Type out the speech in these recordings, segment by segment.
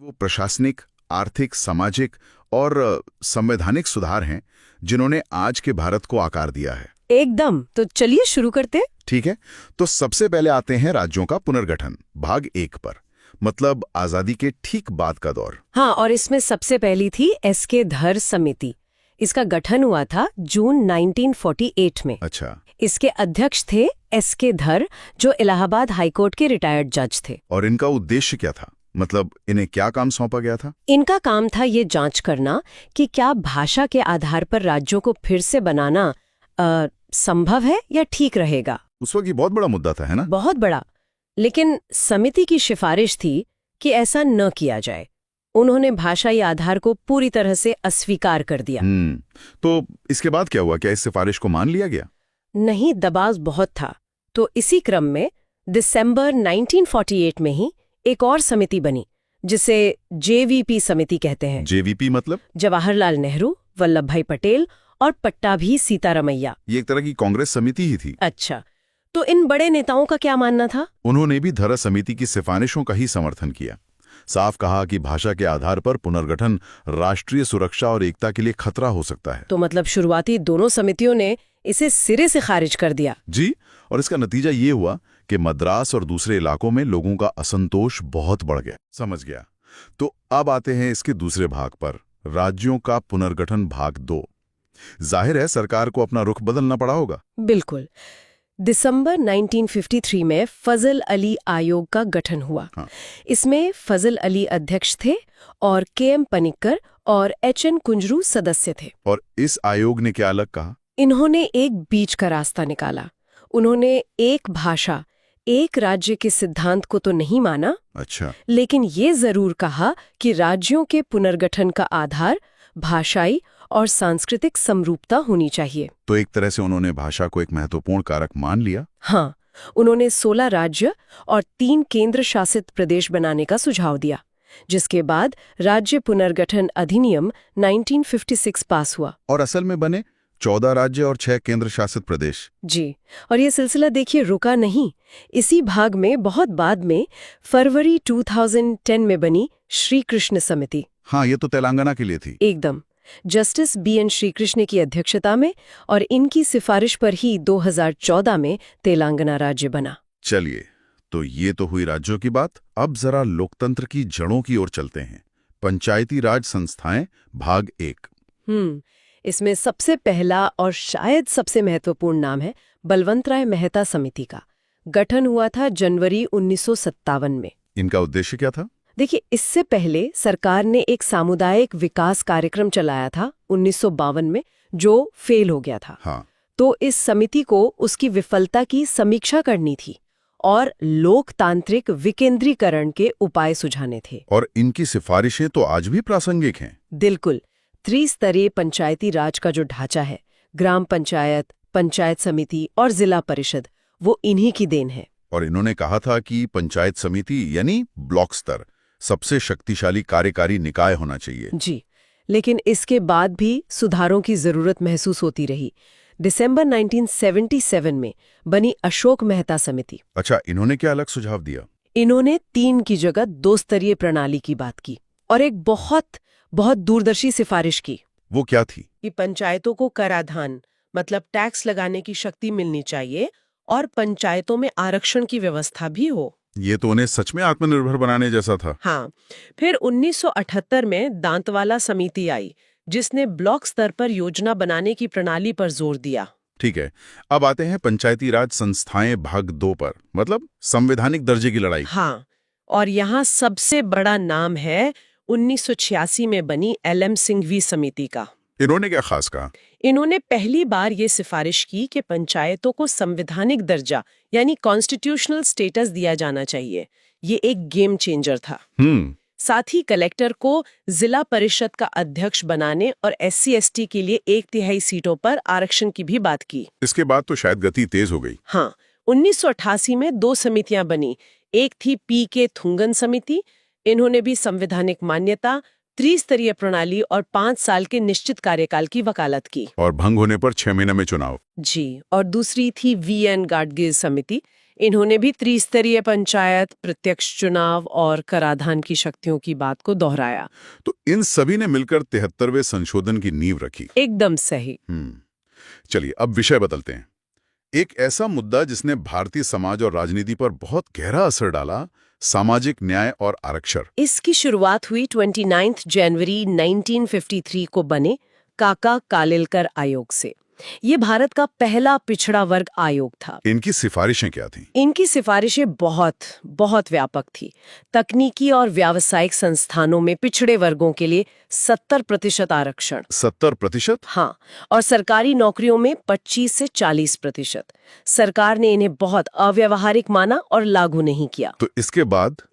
वो प्रशासनिक, आर्थिक, सामाजिक और संवैधानिक सुधार हैं जिन्होंने आज के भारत को आकार दिया है। एकदम। तो चलिए शुरू करते हैं। ठीक है, तो सबसे पहले आते हैं राज्यों का पुनर्गठन, भाग 1 पर, मतलब आजादी के ठीक बाद का दौर। हाँ, और इसमें सबसे पहली थी एसके धर समिति। इसका गठन हुआ था जून 1948 में। अच्छा। इसके अध्यक्ष थे एसके धर, जो इलाहाबाद हाईकोर्ट के रिटायर्ड जज थे। और इनका उद्देश्य क्या था, मतलब इन्हें क्या काम सौंपा गया था? इनका काम था ये जांच करना कि क्या भाषा के आधार पर राज्यों को फिर से बनाना संभव है या ठीक रहेगा। उस वक्त ये बहुत बड़ा मुद्दा था, है ना? बहुत बड़ा। लेकिन समिति की सिफारिश थी कि ऐसा न किया जाए। उन्होंने भाषाई आधार को पूरी तरह से अस्वीकार कर दिया। तो इसके बाद क्या हुआ? क्या इस सिफारिश को मान लिया गया? नहीं, दबाव बहुत था। तो इसी क्रम में दिसंबर 1948 में ही एक और समिति बनी, जिसे जेवीपी समिति कहते हैं। जेवीपी मतलब? जवाहरलाल नेहरू, वल्लभ भाई पटेल और पट्टाभी सीतारमैया। ये एक तरह की कांग्रेस समिति ही थी। अच्छा, तो इन बड़े नेताओं का क्या मानना था? उन्होंने भी धरा समिति की सिफारिशों का ही समर्थन किया। साफ कहा कि भाषा के आधार पर पुनर्गठन राष्ट्रीय सुरक्षा और एकता के लिए खतरा हो सकता है। तो मतलब शुरुआती दोनों समितियों ने इसे सिरे से खारिज कर दिया। जी, और इसका नतीजा ये हुआ कि मद्रास और दूसरे इलाकों में लोगों का असंतोष बहुत बढ़ गया। समझ गया। तो अब आते हैं इसके दूसरे भाग पर, राज्यों का पुनर्गठन भाग 2। जाहिर है सरकार को अपना रुख बदलना पड़ा होगा। बिल्कुल। दिसंबर 1953 में फजल अली आयोग का गठन हुआ। हाँ। इसमें फजल अली अध्यक्ष थे और केएम पनिक्कर और एचएन कुंजरू सदस्य थे। और इस आयोग ने क्या अलग कहा? इन्होंने एक बीच का रास्ता निकाला। उन्होंने एक भाषा, एक राज्य के सिद्धांत को तो नहीं माना। अच्छा। लेकिन ये जरूर कहा कि राज्यों के पुनर्गठन का आधार भाषाई और सांस्कृतिक समरूपता होनी चाहिए। तो एक तरह से उन्होंने भाषा को एक महत्वपूर्ण कारक मान लिया। हाँ, उन्होंने 16 राज्य और 3 केंद्र शासित प्रदेश बनाने का सुझाव दिया, जिसके बाद राज्य पुनर्गठन अधिनियम 1956 पास हुआ। और असल में बने 14 राज्य और 6 केंद्र शासित प्रदेश। जी, और ये सिलसिला देखिए रुका नहीं। इसी भाग में बहुत बाद में फरवरी 2010 में बनी श्री कृष्ण समिति। हाँ, ये तो तेलंगाना के लिए थी। एकदम। जस्टिस बीएन श्रीकृष्ण की अध्यक्षता में, और इनकी सिफारिश पर ही 2014 में तेलंगाना राज्य बना। चलिए, तो ये तो हुई राज्यों की बात। अब जरा लोकतंत्र की जड़ों की ओर चलते हैं। पंचायती राज संस्थाएं, भाग 1। इसमें सबसे पहला और शायद सबसे महत्वपूर्ण नाम है बलवंतराय मेहता समिति का। गठन हुआ था जनवरी 1957 में। इनका उद्देश्य क्या था? देखिए, इससे पहले सरकार ने एक सामुदायिक विकास कार्यक्रम चलाया था 1952 में, जो फेल हो गया था। हाँ। तो इस समिति को उसकी विफलता की समीक्षा करनी थी और लोकतांत्रिक विकेंद्रीकरण के उपाय सुझाने थे। और इनकी सिफारिशें तो आज भी प्रासंगिक हैं। बिल्कुल। त्रिस्तरीय पंचायती राज का जो ढांचा है, ग्राम पंचायत, पंचायत समिति और जिला परिषद, वो इन्हीं की देन है। और इन्होंने कहा था कि पंचायत समिति यानी ब्लॉक स्तर सबसे शक्तिशाली कार्यकारी निकाय होना चाहिए। जी, लेकिन इसके बाद भी सुधारों की जरूरत महसूस होती रही। दिसंबर 1977 में बनी अशोक मेहता समिति। अच्छा, इन्होंने क्या अलग सुझाव दिया? इन्होंने 3 की जगह 2 स्तरीय प्रणाली की बात की और एक बहुत दूरदर्शी सिफारिश की। वो क्या थी? कि पंचायतों को कराधान मतलब टैक्स लगाने की शक्ति मिलनी चाहिए और पंचायतों में आरक्षण की व्यवस्था भी हो। ये तो उन्हें सच में आत्मनिर्भर बनाने जैसा था। हाँ। फिर 1978 में दांतवाला समिति आई, जिसने ब्लॉक स्तर पर योजना बनाने की प्रणाली पर जोर दिया। ठीक है, अब आते हैं पंचायती राज संस्थाएं भाग 2 पर, मतलब संवैधानिक दर्जे की लड़ाई। हाँ, और यहाँ सबसे बड़ा नाम है 1986 में बनी एलएम सिंघवी समिति का। इन्होंने क्या खास कहा? इन्होंने पहली बार ये सिफारिश की कि पंचायतों को संवैधानिक दर्जा यानी कॉन्स्टिट्यूशनल स्टेटस दिया जाना चाहिए। ये एक गेम चेंजर था। साथ ही कलेक्टर को जिला परिषद का अध्यक्ष बनाने और SC/ST के लिए 1/3 सीटों पर आरक्षण की भी बात की। इसके बाद तो शायद गति तेज हो गई। हाँ, 1988 में 2 समितियां बनी। एक थी PK थुंगन समिति। इन्होंने भी संवैधानिक मान्यता, त्रिस्तरीय प्रणाली और 5 साल के निश्चित कार्यकाल की वकालत की। और भंग होने पर 6 महीने में चुनाव। जी, और दूसरी थी VN गाडगिल समिति। इन्होंने भी त्रिस्तरीय पंचायत, प्रत्यक्ष चुनाव और कराधान की शक्तियों की बात को दोहराया। तो इन सभी ने मिलकर 73वें संशोधन की नींव रखी। एकदम सही। चलिए अब विषय बदलते हैं। एक ऐसा मुद्दा जिसने भारतीय समाज और राजनीति पर बहुत गहरा असर डाला, सामाजिक न्याय और आरक्षण। इसकी शुरुआत हुई 29 जनवरी 1953 को बने काका कालेलकर आयोग से। ये भारत का पहला पिछड़ा वर्ग आयोग था। इनकी सिफारिशें क्या थीं? इनकी सिफारिशें बहुत व्यापक थी। तकनीकी और व्यावसायिक संस्थानों में पिछड़े वर्गों के लिए 70% आरक्षण। 70%? हाँ, और सरकारी नौकरियों में 25 से 40%। सरकार ने इन्हें बहुत अव्यावहारिक माना और लागू नहीं किया। तो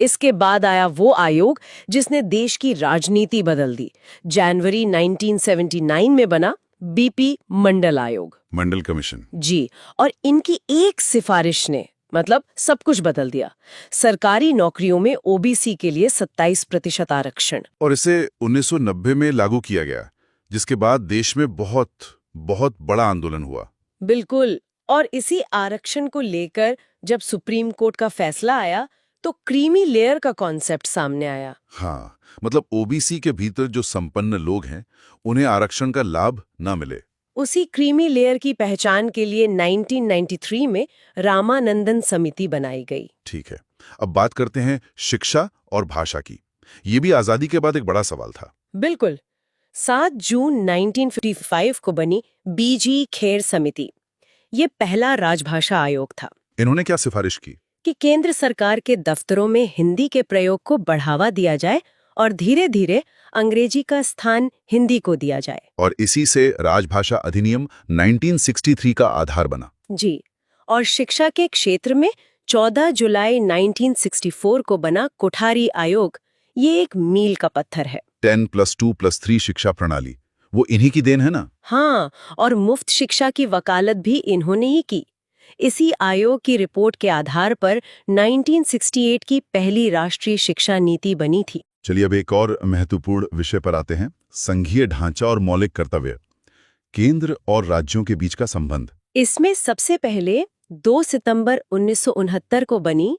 इसके बाद आया वो आयोग जिसने देश की राजनीति बदल दी। जनवरी 1979 में बना बीपी मंडल आयोग, मंडल कमीशन। जी, और इनकी एक सिफारिश ने मतलब सब कुछ बदल दिया। सरकारी नौकरियों में ओबीसी के लिए 27% आरक्षण। और इसे 1990 में लागू किया गया, जिसके बाद देश में बहुत बड़ा आंदोलन हुआ। बिल्कुल, और इसी आरक्षण को लेकर जब सुप्रीम कोर्ट का फैसला आया तो क्रीमी लेयर का कॉन्सेप्ट सामने आया। हाँ, मतलब ओबीसी के भीतर जो संपन्न लोग हैं उन्हें आरक्षण का लाभ न मिले। उसी क्रीमी लेयर की पहचान के लिए 1993 में रामानंदन समिति बनाई गई। ठीक है, अब बात करते हैं शिक्षा और भाषा की। ये भी आजादी के बाद एक बड़ा सवाल था। बिल्कुल। 7 जून 1955 को बनी बीजी खेर समिति। ये पहला राजभाषा आयोग था। इन्होंने क्या सिफारिश की? कि केंद्र सरकार के दफ्तरों में हिंदी के प्रयोग को बढ़ावा दिया जाए और धीरे धीरे अंग्रेजी का स्थान हिंदी को दिया जाए। और इसी से राजभाषा अधिनियम 1963 का आधार बना। जी, और शिक्षा के क्षेत्र में 14 जुलाई 1964 को बना कोठारी आयोग, ये एक मील का पत्थर है। 10+2+3 शिक्षा प्रणाली, वो इन्हीं की देन है ना? हाँ, और मुफ्त शिक्षा की वकालत भी इन्होंने ही की। इसी आयोग की रिपोर्ट के आधार पर 1968 की पहली राष्ट्रीय शिक्षा नीति बनी थी। चलिए अब एक और महत्वपूर्ण विषय पर आते हैं, संघीय ढांचा और मौलिक कर्तव्य, केंद्र और राज्यों के बीच का संबंध। इसमें सबसे पहले 2 सितंबर 1969 को बनी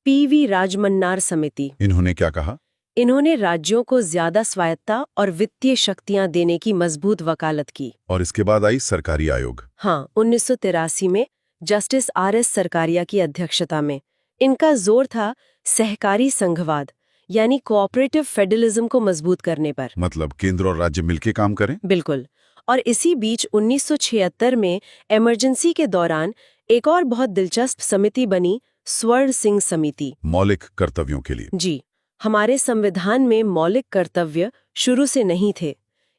पीवी राजमन्नार समिति। इन्होंने क्या कहा? इन्होंने राज्यों को ज्यादा स्वायत्ता और वित्तीय शक्तियां देने की मजबूत वकालत की। और इसके बाद आई सरकारी आयोग। हाँ, 1983 में जस्टिस आर.एस. सरकारिया की अध्यक्षता में। इनका जोर था सहकारी संघवाद यानी कोऑपरेटिव फेडरलिज्म को मजबूत करने पर। मतलब केंद्र और राज्य मिलकर काम करें। बिल्कुल। और इसी बीच 1976 में इमरजेंसी के दौरान एक और बहुत दिलचस्प समिति बनी, स्वर्ण सिंह समिति, मौलिक कर्तव्यों के लिए। जी, हमारे संविधान में मौलिक कर्तव्य शुरू से नहीं थे।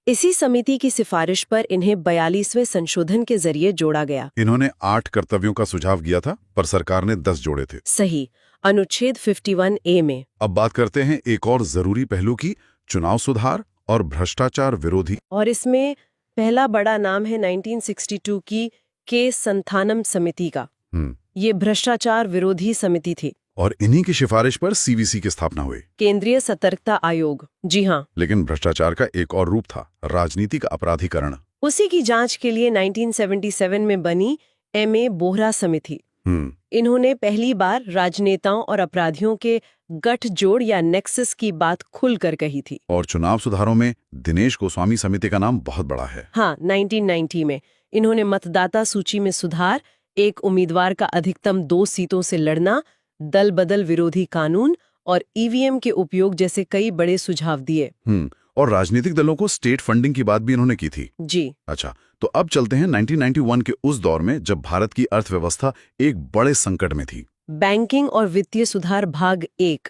इसी समिति की सिफारिश पर इन्हें 42वें संशोधन के जरिए जोड़ा गया। इन्होंने 8 कर्तव्यों का सुझाव दिया था, पर सरकार ने 10 जोड़े थे। सही, अनुच्छेद 51A में। अब बात करते हैं एक और जरूरी पहलू की, चुनाव सुधार और भ्रष्टाचार विरोधी। और इसमें पहला बड़ा नाम है 1962 की के संथानम समिति का। ये भ्रष्टाचार विरोधी समिति थी। और इन्हीं की सिफारिश पर सीवीसी की स्थापना हुई, केंद्रीय सतर्कता आयोग। जी हाँ। लेकिन भ्रष्टाचार का एक और रूप था, राजनीतिक अपराधीकरण। उसी की जांच के लिए 1977 में बनी एम.ए. बोहरा समिति। इन्होंने पहली बार राजनेताओं और अपराधियों के गठजोड़ या नेक्सस की बात खुलकर कही थी। और चुनाव सुधारों में दिनेश गोस्वामी समिति का नाम बहुत बड़ा है। हाँ, 1990 में इन्होंने मतदाता सूची में सुधार, एक उम्मीदवार का अधिकतम 2 सीटों से लड़ना, दल बदल विरोधी कानून और ईवीएम के उपयोग जैसे कई बड़े सुझाव दिए। और राजनीतिक दलों को स्टेट फंडिंग की बात भी इन्होंने की थी। जी। अच्छा, तो अब चलते हैं 1991 के उस दौर में जब भारत की अर्थव्यवस्था एक बड़े संकट में थी। बैंकिंग और वित्तीय सुधार भाग 1।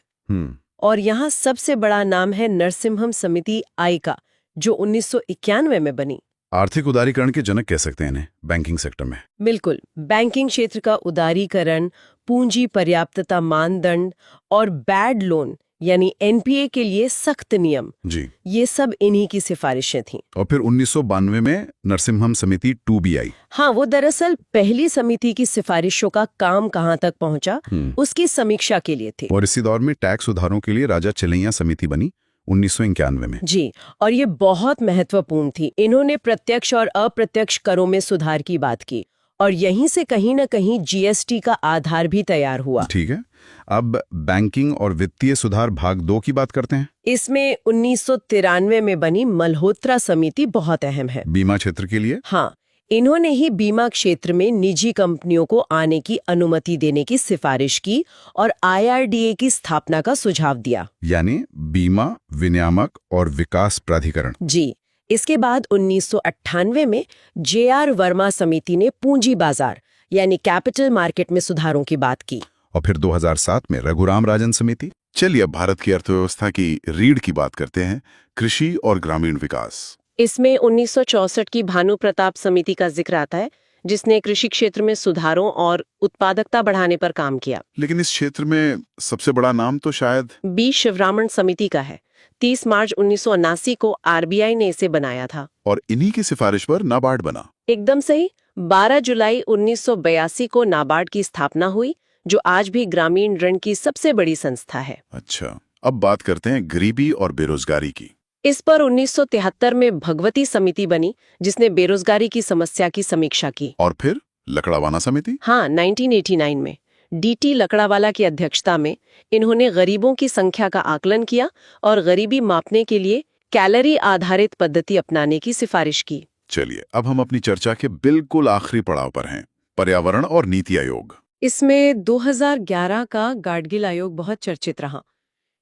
और यहाँ सबसे बड़ा नाम है नरसिम्हम समिति आई का, जो 1991 में बनी। आर्थिक उदारीकरण के जनक कह सकते हैं इन्हें बैंकिंग सेक्टर में। बिल्कुल, बैंकिंग क्षेत्र का उदारीकरण, पूंजी पर्याप्तता मानदंड और बैड लोन यानी एनपीए के लिए सख्त नियम, जी, ये सब इन्हीं की सिफारिशें थीं। और फिर 1992 में नरसिम्हम समिति 2B आई। हाँ, वो दरअसल पहली समिति की सिफारिशों का काम कहाँ तक पहुंचा, उसकी समीक्षा के लिए थी। और इसी दौर में टैक्स सुधारों के लिए राजा चिलैया समिति बनी 1991 में। जी, और ये बहुत महत्वपूर्ण थी। इन्होंने प्रत्यक्ष और अप्रत्यक्ष करों में सुधार की बात की और यहीं से कहीं न कहीं जीएसटी का आधार भी तैयार हुआ। ठीक है, अब बैंकिंग और वित्तीय सुधार भाग 2 की बात करते हैं। इसमें 1993 में बनी मल्होत्रा समिति बहुत अहम है। बीमा क्षेत्र के लिए? हाँ, इन्होंने ही बीमा क्षेत्र में निजी कंपनियों को आने की अनुमति देने की सिफारिश की और IRDA की स्थापना का सुझाव दिया। यानी बीमा विनियामक और विकास प्राधिकरण। जी, इसके बाद 1998 में JR वर्मा समिति ने पूंजी बाजार यानी कैपिटल मार्केट में सुधारों की बात की। और फिर 2007 में रघुराम राजन समिति। चलिए अब भारत की अर्थव्यवस्था की रीढ़ की बात करते हैं, कृषि और ग्रामीण विकास। इसमें 1964 की भानु प्रताप समिति का जिक्र आता है, जिसने कृषि क्षेत्र में सुधारों और उत्पादकता बढ़ाने पर काम किया। लेकिन इस क्षेत्र में सबसे बड़ा नाम तो शायद B शिवरामन समिति का है। 30 मार्च 1979 को RBI ने इसे बनाया था। और इन्हीं की सिफारिश पर नाबार्ड बना। एकदम सही। 12 जुलाई 1982 को नाबार्ड की स्थापना हुई, जो आज भी ग्रामीण ऋण की सबसे बड़ी संस्था है। अच्छा, अब बात करते हैं गरीबी और बेरोजगारी की। इस पर 1973 में भगवती समिति बनी, जिसने बेरोजगारी की समस्या की समीक्षा की। और फिर लकड़ावाना समिति? हाँ, 1989 में DT लकड़ावाला की अध्यक्षता में इन्होंने गरीबों की संख्या का आकलन किया और गरीबी मापने के लिए कैलोरी आधारित पद्धति अपनाने की सिफारिश की। चलिए अब हम अपनी चर्चा के बिल्कुल आखिरी पड़ाव पर हैं, पर्यावरण और नीति आयोग। इसमें 2011 का गाडगिल आयोग बहुत चर्चित रहा।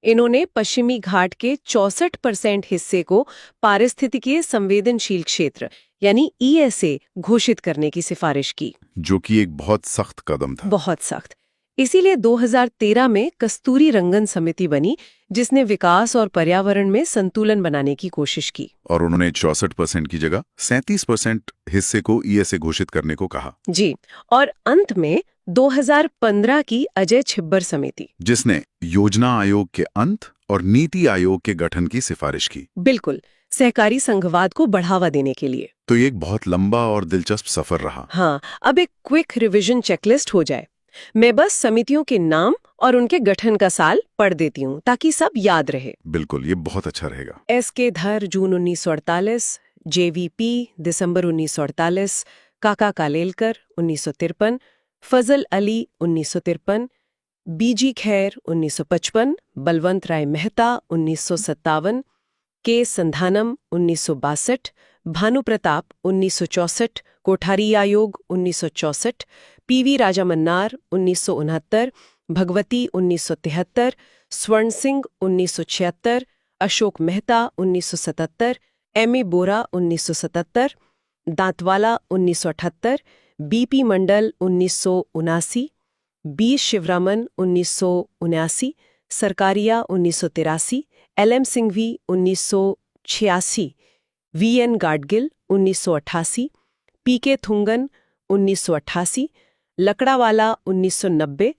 इन्होंने पश्चिमी घाट के 64% हिस्से को पारिस्थितिकीय संवेदनशील क्षेत्र यानी ESA घोषित करने की सिफारिश की, जो कि एक बहुत सख्त कदम था। बहुत सख्त। इसीलिए 2013 में कस्तूरी रंगन समिति बनी, जिसने विकास और पर्यावरण में संतुलन बनाने की कोशिश की। और उन्होंने 64% की जगह 37% हिस्से को ESA घोषित करने को कहा। जी, और अंत में 2015 की अजय छिब्बर समिति, जिसने योजना आयोग के अंत और नीति आयोग के गठन की सिफारिश की। बिल्कुल, सहकारी संघवाद को बढ़ावा देने के लिए। तो ये एक बहुत लंबा और दिलचस्प सफर रहा। हाँ, अब एक क्विक रिवीजन चेकलिस्ट हो जाए। मैं बस समितियों के नाम और उनके गठन का साल पढ़ देती हूँ ताकि सब याद रहे। बिल्कुल, ये बहुत अच्छा रहेगा। SK धर जून 1948, JVP दिसंबर 1948, काका कालेलकर 1953, फजल अली 1953, BG खैर 1955, बलवंत राय मेहता 1957, K संधानम 1962, भानु प्रताप 1964, कोठारी आयोग 1964, PV राजा मन्नार 1969, भगवती 1973, स्वर्ण सिंह 1976, अशोक मेहता 1977, MA बोरा 1977, दांतवाला 1978, BP मंडल 1979, B Sivaraman 1979, Sarkaria 1983, LM Singhvi 1986, VN Gadgil 1988, PK Thungon 1988, Lakdawala 1990,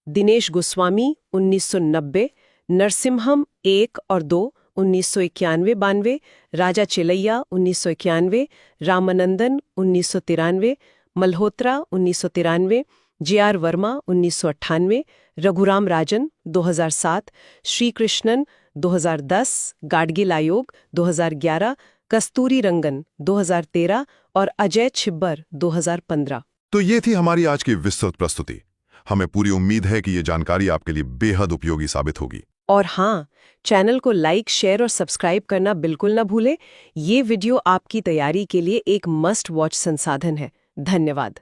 Dinesh Goswami 1990, Narasimham 1 और 2 1991-92, राजा चिलैया 1991, रामानंदन 1993, मल्होत्रा 1993, JR वर्मा 1998, रघुराम राजन 2007, श्री कृष्णन 2010, गाडगिल आयोग 2011, कस्तूरी रंगन 2013 और अजय छिब्बर 2015। तो ये थी हमारी आज की विस्तृत प्रस्तुति। हमें पूरी उम्मीद है कि ये जानकारी आपके लिए बेहद उपयोगी साबित होगी। और हाँ, चैनल को लाइक, शेयर और सब्सक्राइब करना बिल्कुल ना भूलें। ये वीडियो आपकी तैयारी के लिए एक मस्ट वॉच संसाधन है। धन्यवाद।